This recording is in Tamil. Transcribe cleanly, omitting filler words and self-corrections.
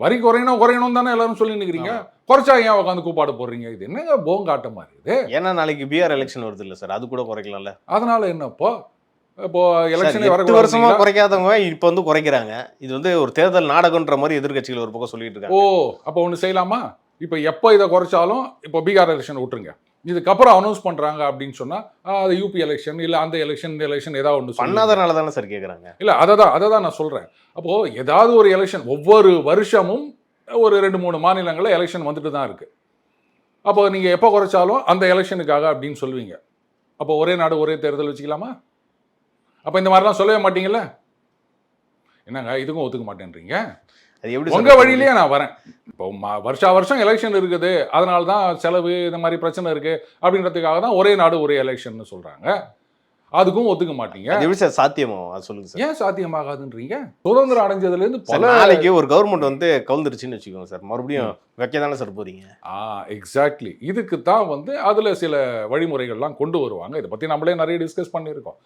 வரி குறையணும் தானே எல்லாரும் சொல்லி நிற்கிறீங்க. குறைச்சா ஏன் உட்காந்து கூப்பாடு போடுறீங்க? இது என்னங்க போங்காட்டமா இருக்குது? ஏன்னா நாளைக்கு பிஆர் எலெக்ஷன் வருது இல்லை சார், அது கூட குறைக்கலாம்ல. அதனால என்னப்போ இப்போ எலெக்ஷனே 8 வருஷமா குறைக்காதவங்க இப்போ வந்து குறைக்கிறாங்க. இது வந்து ஒரு தேர்தல் நாடகன்ற மாதிரி எதிர்கட்சிகள் ஒரு பக்கம் சொல்லிட்டு இருக்காங்க. அப்போ ஒன்று செய்யலாமா? இப்போ எப்போ இதை குறைச்சாலும் இப்போ பீகார் எலெக்ஷன் விட்டுருங்க, இதுக்கப்புறம் அனௌன்ஸ் பண்ணுறாங்க அப்படின்னு சொன்னால் அது யூபி எலெக்ஷன் இல்லை அந்த எலெக்ஷன் இந்த எலெக்ஷன் ஏதாவது ஒன்று பண்ணாதனால தானே சார் கேட்குறாங்க. இல்லை அதை தான் நான் சொல்கிறேன். அப்போது ஏதாவது ஒரு எலெக்ஷன் ஒவ்வொரு வருஷமும் ஒரு 2-3 மாநிலங்களில் எலெக்ஷன் வந்துட்டு தான் இருக்குது. அப்போ நீங்கள் எப்போ குறைச்சாலும் அந்த எலெக்ஷனுக்காக அப்படின்னு சொல்லுவீங்க. அப்போ ஒரே நாடு ஒரே தேர்தல் வச்சுக்கலாமா? அப்போ இந்த மாதிரிலாம் சொல்லவே மாட்டீங்கல்ல? என்னங்க இதுக்கும் ஒத்துக்க மாட்டேன்றீங்க? அது எப்படி உங்கள் வழியிலேயே நான் வரேன். இப்போ வருஷம் எலெக்ஷன் இருக்குது, அதனால தான் செலவு இந்த மாதிரி பிரச்சனை இருக்குது அப்படின்றதுக்காக தான் ஒரே நாடு ஒரே எலெக்ஷன் சொல்கிறாங்க. அதுக்கும் ஒத்துக்க மாட்டீங்க. அது எப்படி சார் சாத்தியமோ அது சொல்லுங்க சார். ஏன் சாத்தியமாகாதுன்றீங்க? சுதந்திரம் அடைஞ்சதுலேருந்து நாளைக்கு ஒரு கவர்மெண்ட் வந்து கவுந்துருச்சுன்னு வச்சுக்கோங்க சார், மறுபடியும் வைக்க தானே சார் போறீங்க. எக்ஸாக்ட்லி. இதுக்கு தான் வந்து அதில் சில வழிமுறைகள்லாம் கொண்டு வருவாங்க. இதை பற்றி நம்மளே நிறைய டிஸ்கஸ் பண்ணியிருக்கோம்.